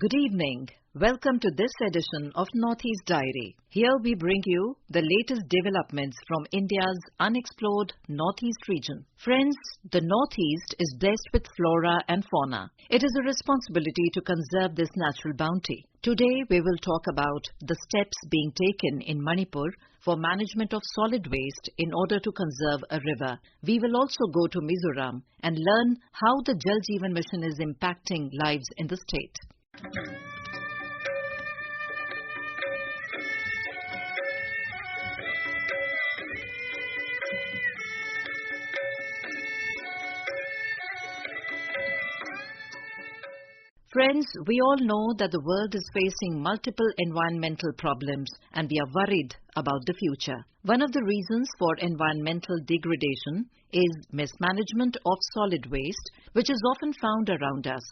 Good evening. Welcome to this edition of Northeast Diary. Here we bring you the latest developments from India's unexplored Northeast region. Friends, the Northeast is blessed with flora and fauna. It is a responsibility to conserve this natural bounty. Today we will talk about the steps being taken in Manipur for management of solid waste in order to conserve a river. We will also go to Mizoram and learn how the Jal Jeevan Mission is impacting lives in the state. Friends, we all know that the world is facing multiple environmental problems and we are worried about the future. One of the reasons for environmental degradation is mismanagement of solid waste, which is often found around us.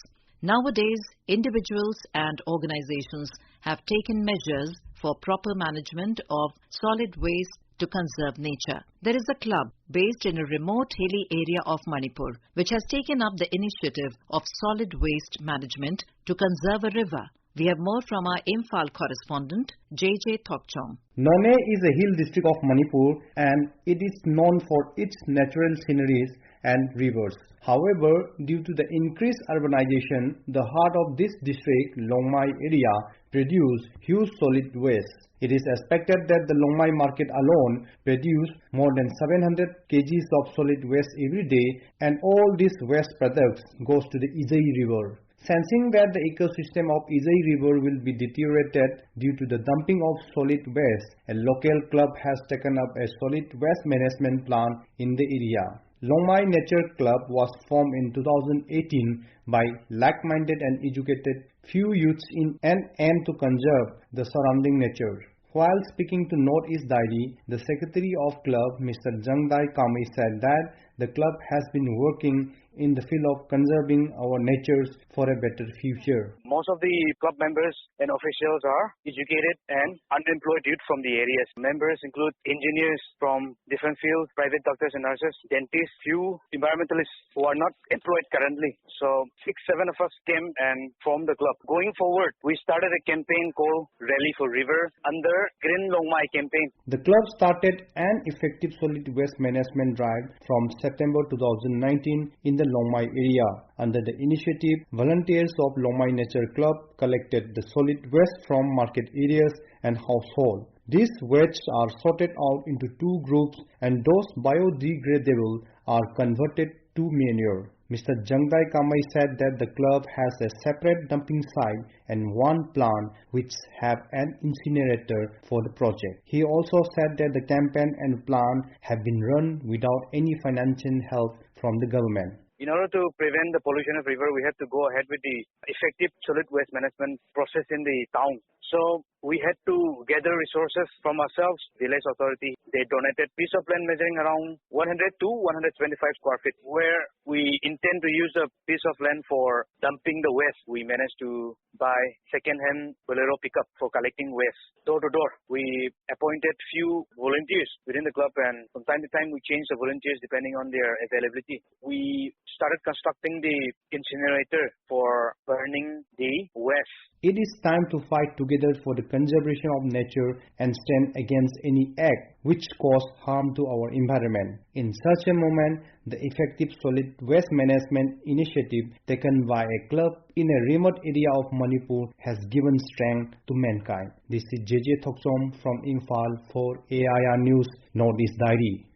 Nowadays, individuals and organizations have taken measures for proper management of solid waste to conserve nature. There is a club based in a remote hilly area of Manipur which has taken up the initiative of solid waste management to conserve a river. We have more from our Imphal correspondent, J.J. Thokchong. None is a hill district of Manipur and it is known for its natural sceneries and rivers. However, due to the increased urbanization, the heart of this district, Longmai area, produces huge solid waste. It is expected that the Longmai market alone produces more than 700 kgs of solid waste every day, and all these waste products goes to the Ijai River. Sensing that the ecosystem of Ijai River will be deteriorated due to the dumping of solid waste, a local club has taken up a solid waste management plan in the area. Longmai Nature Club was formed in 2018 by like-minded and educated few youths in an aim to conserve the surrounding nature. While speaking to Northeast Diary, the secretary of club, Mr. Jangdai Kamai, said that the club has been working in the field of conserving our natures for a better future. Most of the club members and officials are educated and unemployed youth from the areas. Members include engineers from different fields, private doctors and nurses, dentists, few environmentalists who are not employed currently. So 6-7 of us came and formed the club. Going forward, we started a campaign called Rally for River under Green Longmai campaign. The club started an effective solid waste management drive from September 2019 in the Longmai area. Under the initiative, volunteers of Longmai Nature Club collected the solid waste from market areas and households. These wastes are sorted out into two groups and those biodegradable are converted to manure. Mr. Jangdai Kamai said that the club has a separate dumping site and one plant which have an incinerator for the project. He also said that the campaign and plant have been run without any financial help from the government. In order to prevent the pollution of river, we had to go ahead with the effective solid waste management process in the town. So we had to gather resources from ourselves, village authority. They donated piece of land measuring around 100 to 125 square feet, where we intend to use a piece of land for dumping the waste. We managed to buy second-hand Bolero pickup for collecting waste door to door. We appointed few volunteers within the club, and from time to time we change the volunteers depending on their availability. We started constructing the incinerator for burning the waste. It is time to fight together for the conservation of nature and stand against any act which cause harm to our environment. In such a moment, the effective solid waste management initiative taken by a club in a remote area of Manipur has given strength to mankind. This is J.J. Thokchong from Imphal for AIR News Northeast Diary.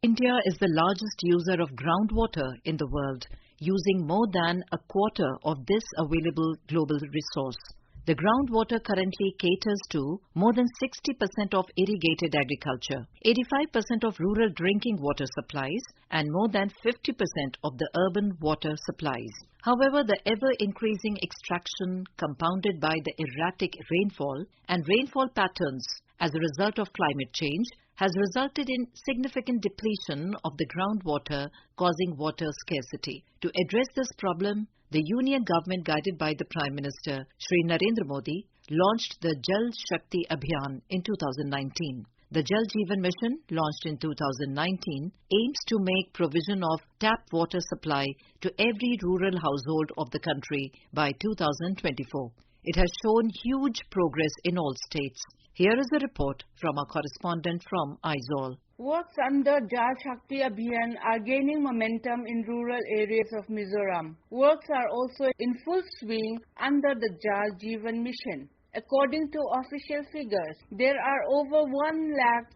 India is the largest user of groundwater in the world, using more than a quarter of this available global resource. The groundwater currently caters to more than 60% of irrigated agriculture, 85% of rural drinking water supplies, and more than 50% of the urban water supplies. However, the ever-increasing extraction compounded by the erratic rainfall and rainfall patterns as a result of climate change has resulted in significant depletion of the groundwater, causing water scarcity. To address this problem, the Union government, guided by the Prime Minister Shri Narendra Modi, launched the Jal Shakti Abhiyaan in 2019. The Jal Jeevan Mission, launched in 2019, aims to make provision of tap water supply to every rural household of the country by 2024. It has shown huge progress in all states. Here is a report from our correspondent from Aizawl. Works under Jal Shakti Abhiyaan are gaining momentum in rural areas of Mizoram. Works are also in full swing under the Jal Jeevan Mission. According to official figures, there are over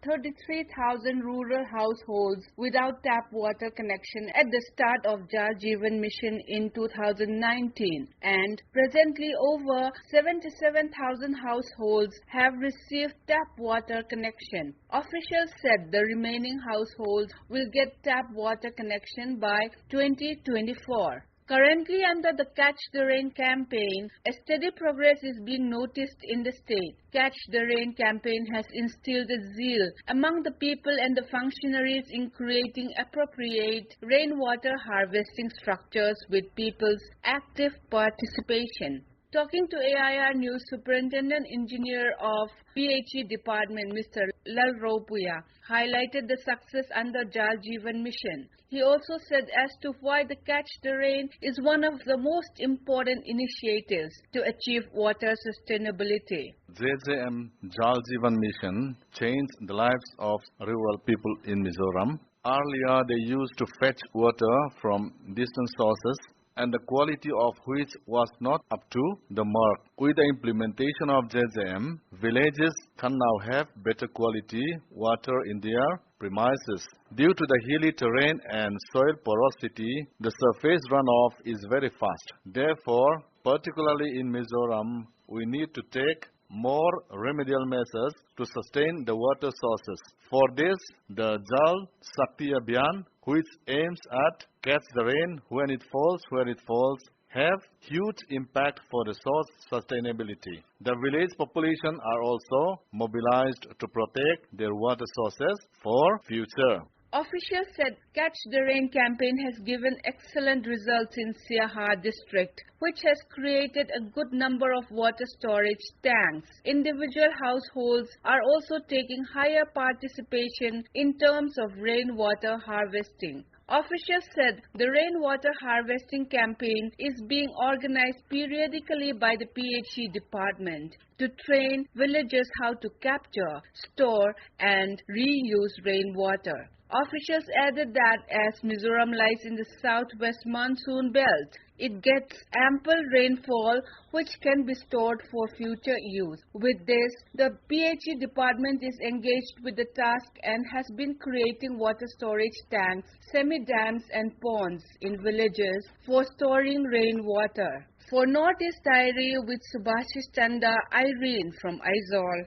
1,33,000 rural households without tap water connection at the start of Jal Jeevan Mission in 2019, and presently over 77,000 households have received tap water connection. Officials said the remaining households will get tap water connection by 2024. Currently, under the Catch the Rain campaign, a steady progress is being noticed in the state. Catch the Rain campaign has instilled a zeal among the people and the functionaries in creating appropriate rainwater harvesting structures with people's active participation. Talking to AIR News, Superintendent Engineer of PHE Department, Mr. Lal Ropuya, highlighted the success under Jal Jeevan Mission. He also said as to why the Catch the Rain is one of the most important initiatives to achieve water sustainability. JJM Jal Jeevan Mission changed the lives of rural people in Mizoram. Earlier, they used to fetch water from distant sources, and the quality of which was not up to the mark. With the implementation of JJM, villages can now have better quality water in their premises. Due to the hilly terrain and soil porosity, the surface runoff is very fast. Therefore, particularly in Mizoram, we need to take more remedial measures to sustain the water sources. For this, the Jal Shakti Abhiyaan, which aims at catch the rain when it falls where it falls, have huge impact for resource sustainability. The village population are also mobilized to protect their water sources for future. Officials said Catch the Rain campaign has given excellent results in Siaha district, which has created a good number of water storage tanks. Individual households are also taking higher participation in terms of rainwater harvesting. Officials said the rainwater harvesting campaign is being organized periodically by the PHE department to train villagers how to capture, store and reuse rainwater. Officials added that as Mizoram lies in the southwest monsoon belt, it gets ample rainfall which can be stored for future use. With this, the PHE department is engaged with the task and has been creating water storage tanks, semi-dams and ponds in villages for storing rainwater. For Northeast Diary with Subhashish Chanda, Irene from Aizawl.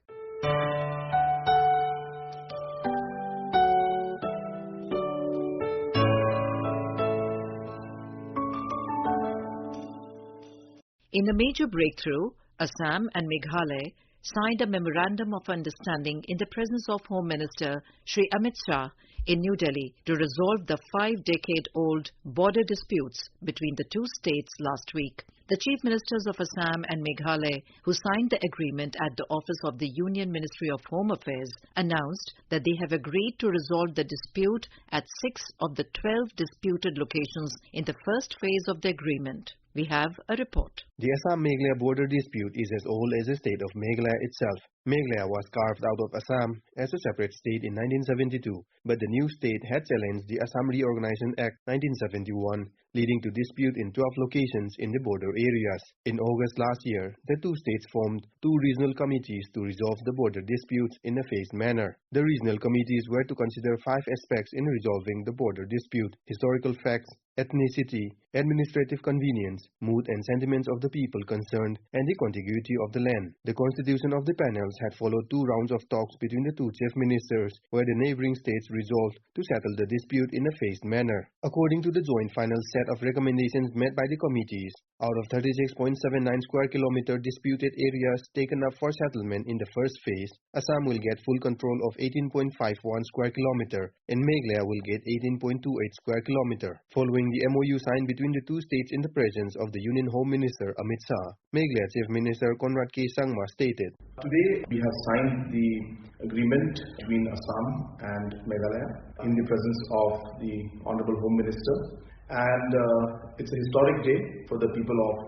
In a major breakthrough, Assam and Meghalaya signed a Memorandum of Understanding in the presence of Home Minister Shri Amit Shah in New Delhi to resolve the 5-decade-old border disputes between the two states last week. The Chief Ministers of Assam and Meghalaya, who signed the agreement at the office of the Union Ministry of Home Affairs, announced that they have agreed to resolve the dispute at 6 of the 12 disputed locations in the first phase of the agreement. We have a report. The Assam-Meghalaya border dispute is as old as the state of Meghalaya itself. Meghalaya was carved out of Assam as a separate state in 1972, but the new state had challenged the Assam Reorganization Act 1971, leading to dispute in 12 locations in the border areas. In August last year, the two states formed two regional committees to resolve the border disputes in a phased manner. The regional committees were to consider 5 aspects in resolving the border dispute: historical facts, ethnicity, administrative convenience, mood and sentiments of the people concerned, and the contiguity of the land. The constitution of the panels had followed 2 rounds of talks between the two chief ministers, where the neighboring states resolved to settle the dispute in a phased manner. According to the joint final set of recommendations made by the committees, out of 36.79 square kilometer disputed areas taken up for settlement in the first phase, Assam will get full control of 18.51 square kilometer and Meghalaya will get 18.28 square kilometer. Following following the MOU signed between the two states in the presence of the Union Home Minister Amit Shah. Meghalaya Chief Minister Conrad K. Sangma stated, Today we have signed the agreement between Assam and Meghalaya in the presence of the Honorable Home Minister. And it's a historic day for the people of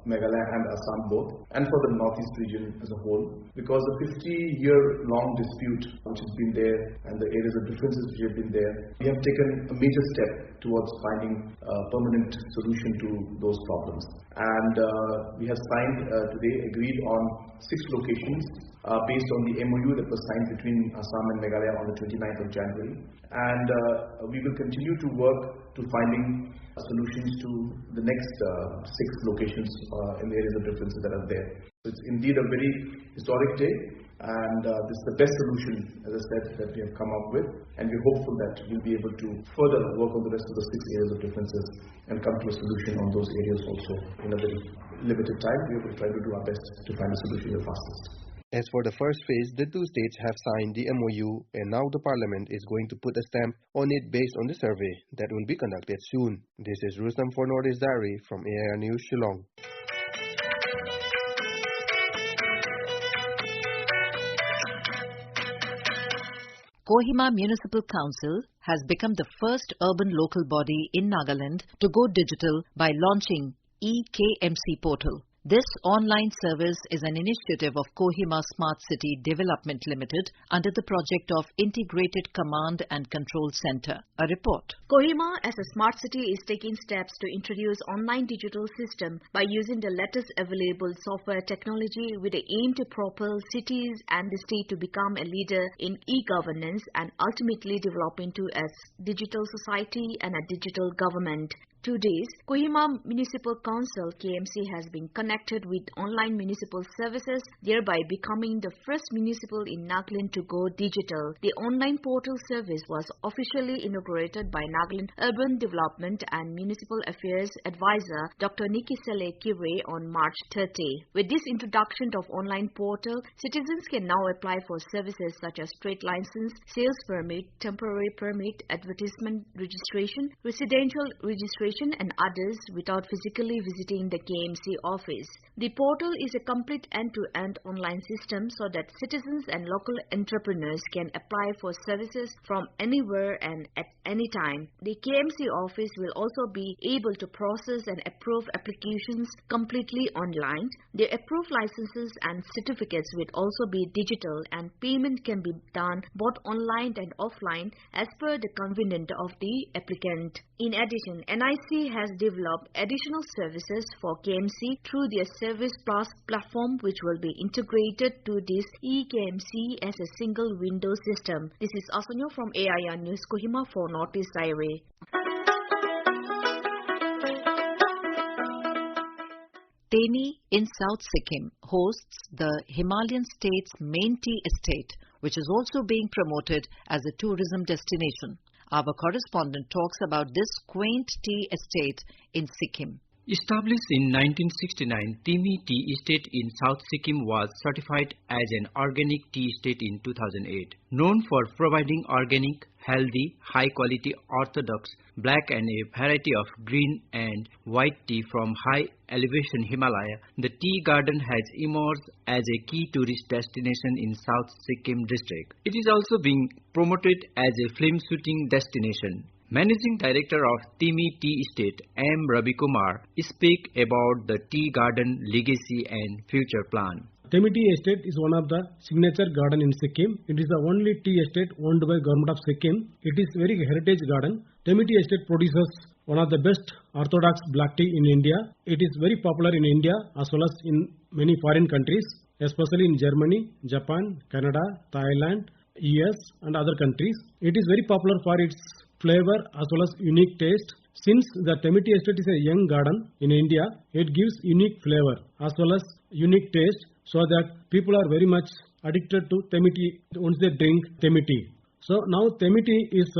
Meghalaya and Assam both, and for the Northeast region as a whole, because the 50-year-long dispute which has been there and the areas of differences which have been there, we have taken a major step towards finding a permanent solution to those problems. And we have signed today, agreed on 6 locations based on the MOU that was signed between Assam and Meghalaya on the 29th of January. And we will continue to work to finding solutions to the next 6 locations in the areas of differences that are there. So it's indeed a very historic day, and this is the best solution, as I said, that we have come up with, and we're hopeful that we'll be able to further work on the rest of the 6 areas of differences and come to a solution on those areas also in a very limited time. We will try to do our best to find a solution the fastest. As for the first phase, the two states have signed the MOU, and now the Parliament is going to put a stamp on it based on the survey that will be conducted soon. This is Rustam for Northeast Diary from AIR News, Shillong. Kohima Municipal Council has become the first urban local body in Nagaland to go digital by launching eKMC portal. This online service is an initiative of Kohima Smart City Development Limited under the project of Integrated Command and Control Center. A report. Kohima as a smart city is taking steps to introduce online digital system by using the latest available software technology with the aim to propel cities and the state to become a leader in e-governance and ultimately develop into a digital society and a digital government. 2 days, Kohima Municipal Council KMC has been connected with online municipal services, thereby becoming the first municipal in Nagaland to go digital. The online portal service was officially inaugurated by Nagaland Urban Development and Municipal Affairs Advisor Dr. Nikisele Kire on March 30. With this introduction of online portal, citizens can now apply for services such as trade license, sales permit, temporary permit, advertisement registration, residential registration, and others without physically visiting the KMC office. The portal is a complete end-to-end online system so that citizens and local entrepreneurs can apply for services from anywhere and at any time. The KMC office will also be able to process and approve applications completely online. The approved licenses and certificates will also be digital, and payment can be done both online and offline as per the convenience of the applicant. In addition, NIC has developed additional services for KMC through their Service Plus platform, which will be integrated to this eKMC as a single window system. This is Asanyo from AIR News Kohima for Northeast Diary. Temity in South Sikkim hosts the Himalayan state's main tea estate, which is also being promoted as a tourism destination. Our correspondent talks about this quaint tea estate in Sikkim. Established in 1969, Temity Tea Estate in South Sikkim was certified as an organic tea estate in 2008. Known for providing organic, healthy, high-quality orthodox, black and a variety of green and white tea from high-elevation Himalaya, the tea garden has emerged as a key tourist destination in South Sikkim district. It is also being promoted as a film shooting destination. Managing Director of Temity Tea Estate, M. Ravi Kumar, speak about the tea garden legacy and future plan. Temity Estate is one of the signature garden in Sikkim. It is the only tea estate owned by Government of Sikkim. It is very heritage garden. Temity Estate produces one of the best orthodox black tea in India. It is very popular in India as well as in many foreign countries, especially in Germany, Japan, Canada, Thailand, US and other countries. It is very popular for its flavor as well as unique taste. Since the Temity Estate is a young garden in India, it gives unique flavor as well as unique taste, so that people are very much addicted to Temity once they drink Temity. So now Temity is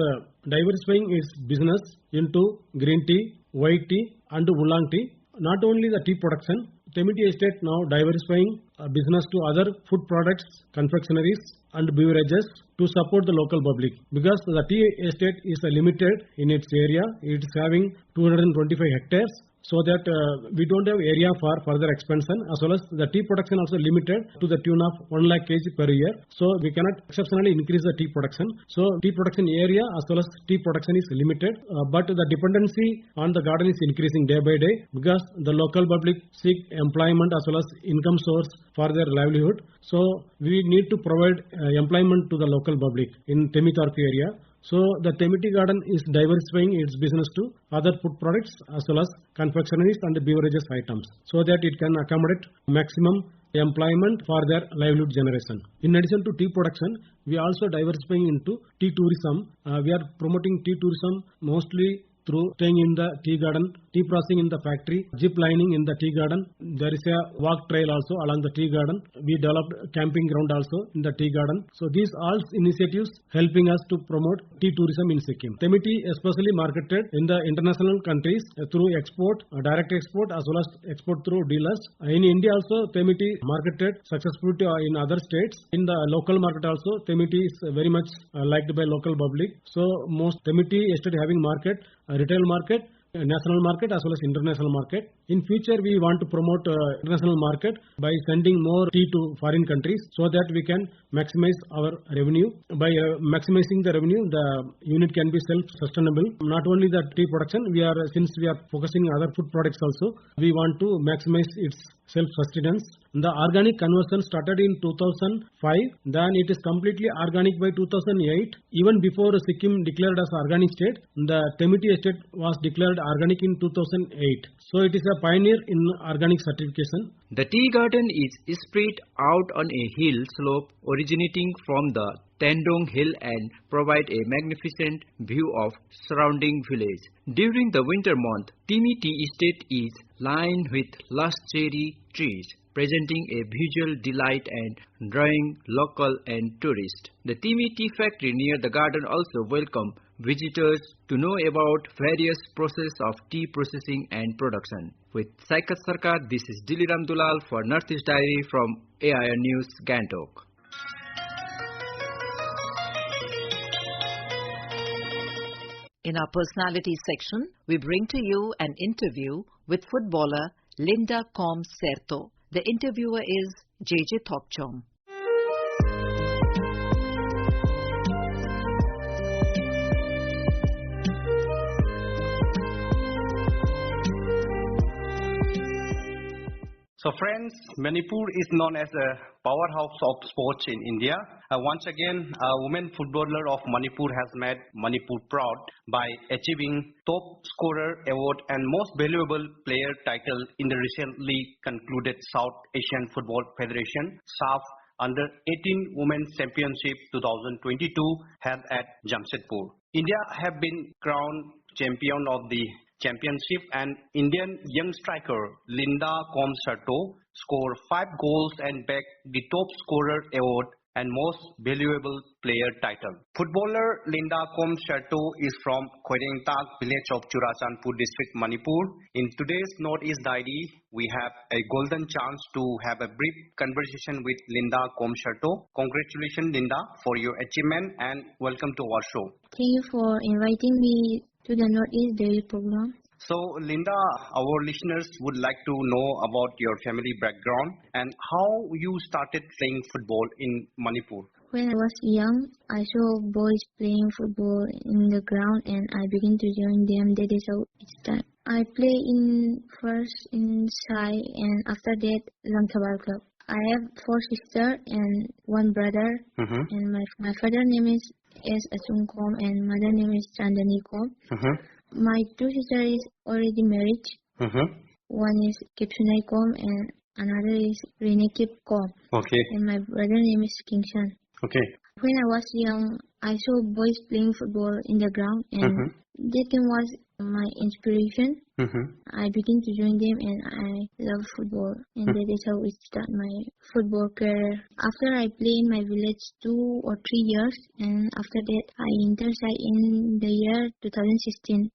diversifying its business into green tea, white tea and oolong tea. Not only the tea production, Temity Estate now diversifying business to other food products, confectionaries and beverages to support the local public, because the tea estate is limited in its area. It is having 225 hectares. So that we don't have area for further expansion, as well as the tea production also limited to the tune of 1 lakh kg per year. So we cannot exceptionally increase the tea production. So tea production area as well as tea production is limited, but the dependency on the garden is increasing day by day, because the local public seek employment as well as income source for their livelihood. So we need to provide employment to the local public in Temity area. So the Temity garden is diversifying its business to other food products as well as confectionaries and beverages items, so that it can accommodate maximum employment for their livelihood generation. In addition to tea production, we are also diversifying into tea tourism. We are promoting tea tourism mostly through staying in the tea garden, tea processing in the factory, zip lining in the tea garden. There is a walk trail also along the tea garden. We developed camping ground also in the tea garden. So these all initiatives helping us to promote tea tourism in Sikkim. Temity especially marketed in the international countries through export, direct export as well as export through dealers. In India also Temity marketed successfully in other states. In the local market also Temity is very much liked by local public. So most Temity estate having market, retail market, national market as well as international market. In future we want to promote international market by sending more tea to foreign countries, so that we can maximize our revenue. By maximizing the revenue, the unit can be self-sustainable. Not only the tea production, since we are focusing on other food products also, we want to maximize its self-sustenance. The organic conversion started in 2005, then it is completely organic by 2008. Even before Sikkim declared as organic state, the Temity estate was declared organic in 2008. So it is a pioneer in organic certification. The tea garden is spread out on a hill slope originating from the Tendong Hill and provide a magnificent view of surrounding village. During the winter month, Temity Estate is lined with lush cherry trees, presenting a visual delight and drawing local and tourists. The Temity factory near the garden also welcome visitors to know about various processes of tea processing and production. With Saikat Sarkar, this is Diliram Dulal for Northeast Diary from AIR News, Gangtok. In our personality section, we bring to you an interview with footballer Linda Kom Serto. The interviewer is JJ Thokchom. So friends, Manipur is known as a powerhouse of sports in India. Once again, a women footballer of Manipur has made Manipur proud by achieving top scorer award and most valuable player title in the recently concluded South Asian Football Federation SAF Under 18 Women's Championship 2022 held at Jamshedpur. India have been crowned champion of the championship, and Indian young striker Linda Kom Serto scored 5 goals and bagged the top scorer award and most valuable player title. Footballer Linda Kom Serto is from Khoirengtak village of Churachandpur district, Manipur. In today's Northeast Diary, we have a golden chance to have a brief conversation with Linda Kom Serto. Congratulations, Linda, for your achievement and welcome to our show. Thank you for inviting me to the Northeast Daily program. So, Linda, our listeners would like to know about your family background and how you started playing football in Manipur. When I was young, I saw boys playing football in the ground and I began to join them. That is how it started. I play first in Sai and after that Langthabal Club. I have 4 sisters and 1 brother. And my father name is Asung Kom and mother name is Chandani Kom. My 2 sisters is already married. One is Kipsunai Kom and another is Renekip Kom. Okay. And my brother name is Kingshan. Okay. When I was young, I saw boys playing football in the ground, and that game was my inspiration. I began to join them and I love football, and that is how it started my football career. After I played in my village 2 or 3 years, and after that I entered in the year 2016.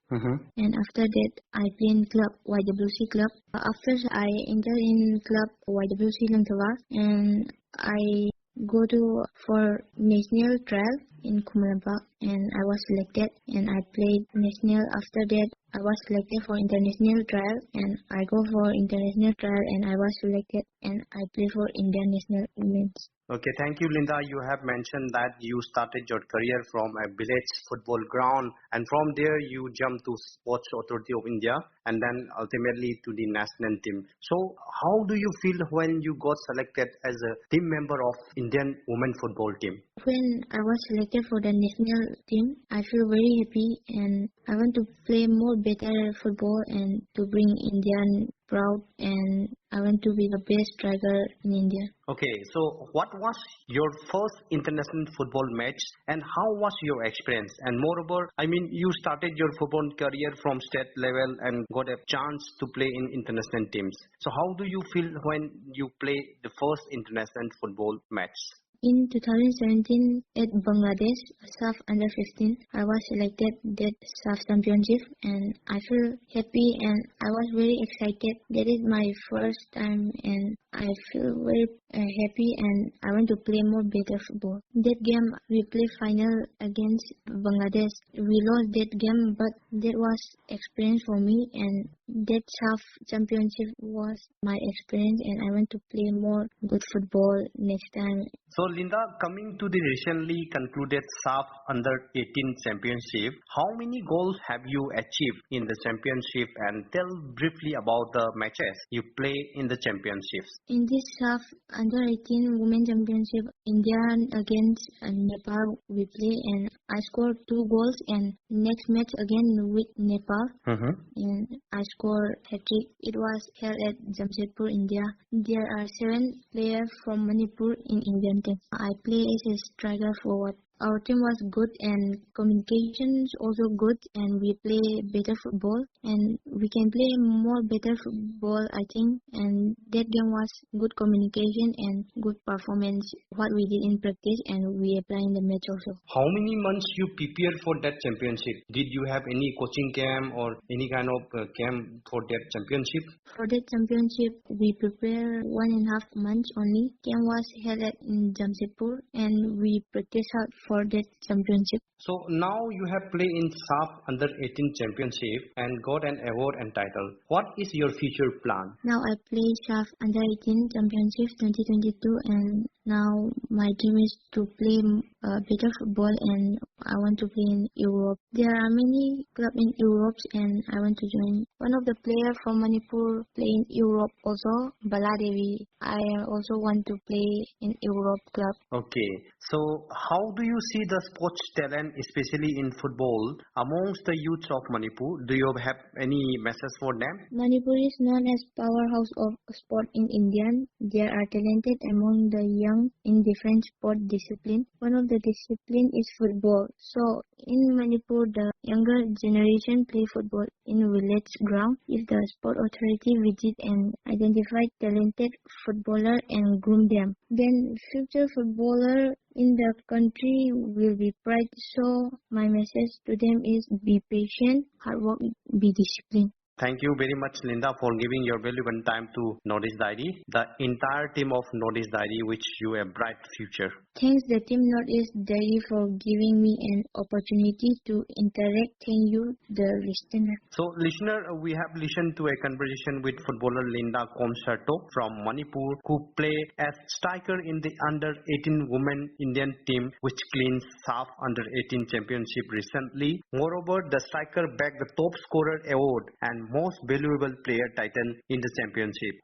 And after that I played in club YWC club. After I entered in club YWC Langkawa, and I go to for national trial in Kohima, and I was selected and I played national. After that I was selected for international trial, and I go for international trial and I was selected and I play for Indian national women's. Okay, thank you, Linda. You have mentioned that you started your career from a village football ground, and from there you jumped to Sports Authority of India and then ultimately to the national team. So how do you feel when you got selected as a team member of Indian women football team? When I was selected for the national team, I feel very happy and I want to play more better football and to bring Indian proud, and I want to be the best striker in India. Okay, so what was your first international football match and how was your experience? And moreover, I mean, you started your football career from state level and got a chance to play in international teams. So how do you feel when you play the first international football match? In 2017 at Bangladesh SAF under 15, I was selected that SAF championship and I feel happy and I was very excited. That is my first time and I feel very happy and I want to play more better football. That game we played final against Bangladesh. We lost that game, but that was experience for me, and that SAF championship was my experience and I want to play more good football next time. So Linda, coming to the recently concluded SAF Under 18 Championship, how many goals have you achieved in the championship, and tell briefly about the matches you play in the championships? In this SAF Under 18 Women Championship, India against Nepal we play and I scored 2 goals, and next match again with Nepal and I scored hat-trick. It was held at Jamshedpur, India. There are 7 players from Manipur in Indian team. I play as a striker forward. Our team was good and communication is also good, and we play better football and we can play more better football, I think, and that game was good communication and good performance what we did in practice and we apply in the match also. How many months you prepared for that championship? Did you have any coaching camp or any kind of camp for that championship? For that championship we prepared 1.5 months only. Camp was held at Jamshedpur and we practiced hard for that championship. So now you have played in SAF Under 18 Championship and got an award and title. What is your future plan? Now I play SAF Under 18 Championship 2022 and now my dream is to play better football and I want to play in Europe. There are many clubs in Europe and I want to join. One of the players from Manipur play in Europe also, Baladevi. I also want to play in Europe club. Okay, so how do you see the sports talent, especially in football, amongst the youth of Manipur? Do you have any message for them? Manipur is known as powerhouse of sport in India. They are talented among the young in different sport disciplines. One of the disciplines is football. So in Manipur, the younger generation play football in village ground. If the sport authority visit and identify talented footballer and groom them, then future footballer in the country will be proud. So my message to them is be patient, hard work, be disciplined. Thank you very much, Linda, for giving your valuable time to Northeast Diary, the entire team of Northeast Diary, which you a bright future. Thanks the team Northeast Diary for giving me an opportunity to interact. Thank you, the listener. So, listener, we have listened to a conversation with footballer Linda Komsarto from Manipur, who play as striker in the Under-18 Women Indian team, which cleaned SAF Under-18 Championship recently. Moreover, the striker bagged the top scorer award and most valuable player title in the championship.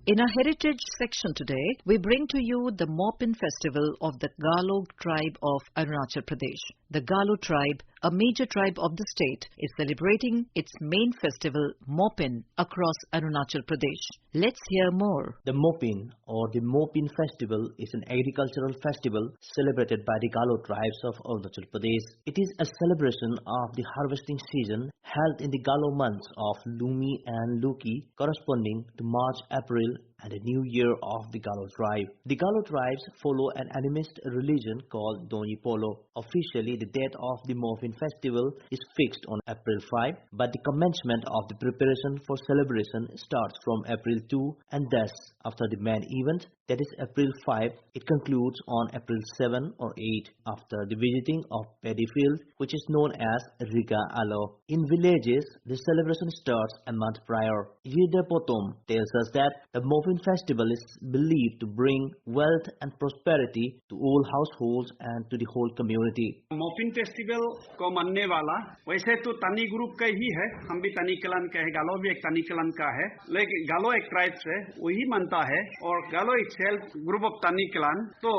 In our heritage section today, we bring to you the Mopin festival of the Galo tribe of Arunachal Pradesh. The Galo tribe a major tribe of the state, is celebrating its main festival, Mopin, across Arunachal Pradesh. Let's hear more. The Mopin, or the Mopin Festival, is an agricultural festival celebrated by the Galo tribes of Arunachal Pradesh. It is a celebration of the harvesting season held in the Galo months of Lumi and Luki, corresponding to March, April, and the new year of the Galo tribe. The Galo tribes follow an animist religion called Doni Polo. Officially, the date of the Mopin festival is fixed on April 5, but the commencement of the preparation for celebration starts from April 2, and thus, after the main event, that is April 5, it concludes on April 7 or 8 after the visiting of paddy field, which is known as Riga Alo. In villages, the celebration starts a month prior. Yida Potom tells us that the Mopin festival is believed to bring wealth and prosperity to all households and to the whole community. Mopin festival को मनने वाला वैसे तो तनी group का ही है, हम भी तनी कलन का है, गालो भी एक तनी कलन का है, लेकिन गालो एक ट्राइब से वही मनता है और गालो itself ग्रुप ऑफ तनी कलन। तो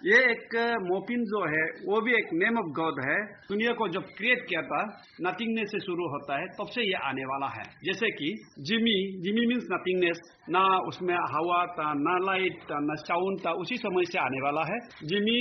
ये एक मोपिन जो है वो भी एक नेम ऑफ गॉड है। दुनिया को जब क्रिएट किया था नथिंगनेस से शुरू होता है, तब से ये आने वाला है। जैसे कि जिमी मीन्स नथिंगनेस, ना उसमें हवा था, ना लाइट था, ना साउंड था, उसी समय से आने वाला है। जिमी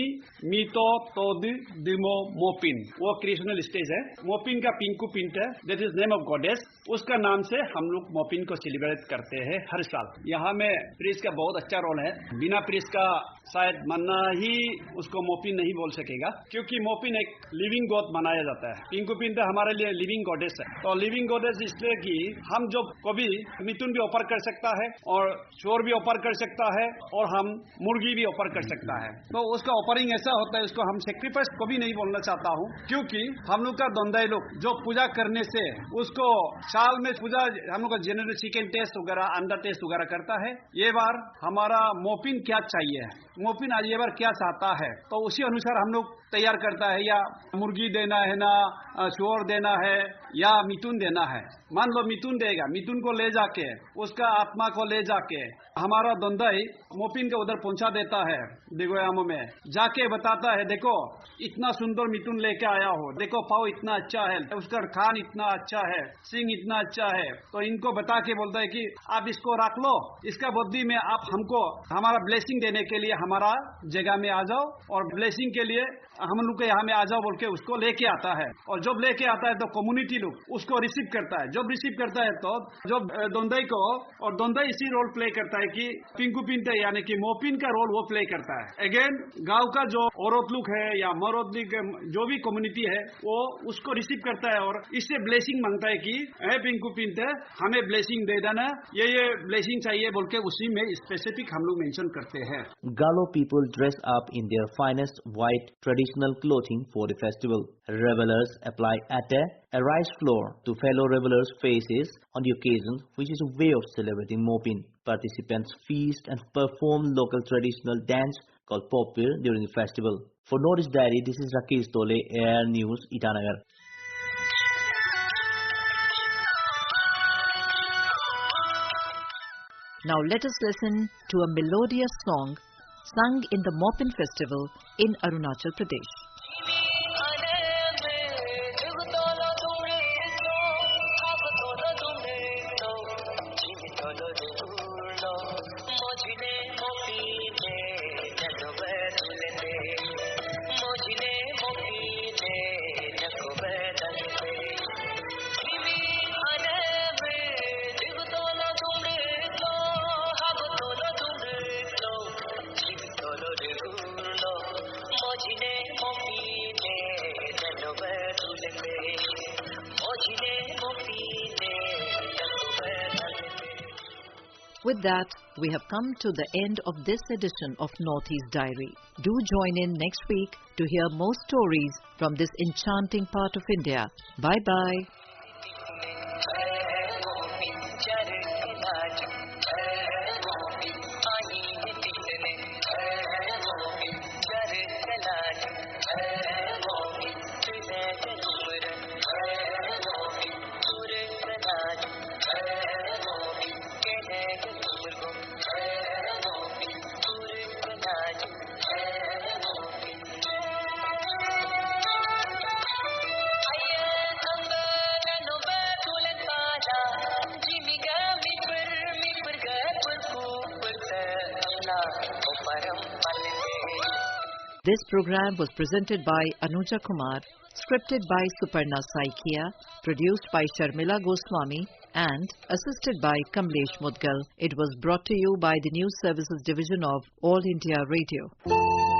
मीतो तोद दिमो मोपिन, वो क्रिएशनल स्टेज है। मोपिन का पिंकू पिंट है, that is name of goddess, उसका नाम से हम लोग मोपिन को सेलिब्रेट करते हैं हर साल। यहाँ में प्रीस्ट का बहुत अच्छा रोल है। बिना प्रीस्ट का शायद मानना ही उसको मोपिन नहीं बोल सकेगा, क्योंकि मोपिन एक लिविंग गॉड मनाया जाता है। पिंकू पिंट हमारे लिए लिविंग गॉडेस है। तो लिविंग गॉडेस इसलिए कि हम जो कभी मिथुन भी ऑफर कर सकता है और चोर भी ऑफर कर सकता है और हम मुर्गी भी ऑफर कर सकता है। तो उसका ऑफरिंग ऐसा होता है, उसको हम सेक्रीफाइस कभी नहीं बोलना चाहता हूँ, क्योंकि हम लोग का दोंदाई लोग जो पूजा करने से उसको साल में पूजा हम लोग का जनरल चिकन टेस्ट वगैरह, अंडा टेस्ट वगैरह करता है। ये बार हमारा मोपिन क्या चाहिए, मोपिन आज ये बार क्या चाहता है, तो उसी अनुसार हम लोग तैयार करता है। या मुर्गी देना है, ना चोर देना है, या मिथुन देना है। मान लो मिथुन देगा, मिथुन को ले जाके उसका आत्मा को ले जाके हमारा दोंदाई मोपिन के उधर पहुंचा देता है। दिगोयामो में जाके बताता है, देखो इतना सुंदर मिथुन लेके आया हो, देखो पाव इतना अच्छा है, उसका खान इतना अच्छा है, सिंग इतना अच्छा है। तो इनको बता के बोलता है कि आप इसको रख लो, इसका बदली में आप हमको हमारा ब्लेसिंग देने के लिए हमारा जगह में आ जाओ और ब्लेसिंग के लिए हम लोग के यहाँ में आ जाओ बोल के उसको लेके आता है। और जब लेके आता है तो कम्युनिटी लोग उसको रिसीव करता है। जब रिसीव करता है तो जब दोंदाई को, और दोंदाई इसी रोल प्ले करता है कि पिंकू पिंटे यानी कि मोपिन का रोल वो प्ले करता है। अगेन गांव का जो औरत लोग है या मर्द लोग जो भी कम्युनिटी है वो उसको रिसीव करता है और इससे ब्लेसिंग मांगता है कि हे पिंकू पिंटे हमें ब्लेसिंग दे देना, ये ब्लेसिंग चाहिए बोल के उसी में स्पेसिफिक हम लोग मेंशन करते हैं। Galo people dress up in their finest white traditional clothing for the festival. Revelers apply atte, a rice flour, to fellow revelers' faces on the occasion, which is a way of celebrating Mopin. Participants feast and perform local traditional dance called Popir during the festival. For Notice Diary, this is Rakesh Tole, Air News, Itanagar. Now let us listen to a melodious song sung in the Mopin festival in Arunachal Pradesh. With that, we have come to the end of this edition of Northeast Diary. Do join in next week to hear more stories from this enchanting part of India. Bye-bye. This program was presented by Anuja Kumar, scripted by Suparna Saikia, produced by Sharmila Goswami, and assisted by Kamlesh Mudgal. It was brought to you by the News Services Division of All India Radio.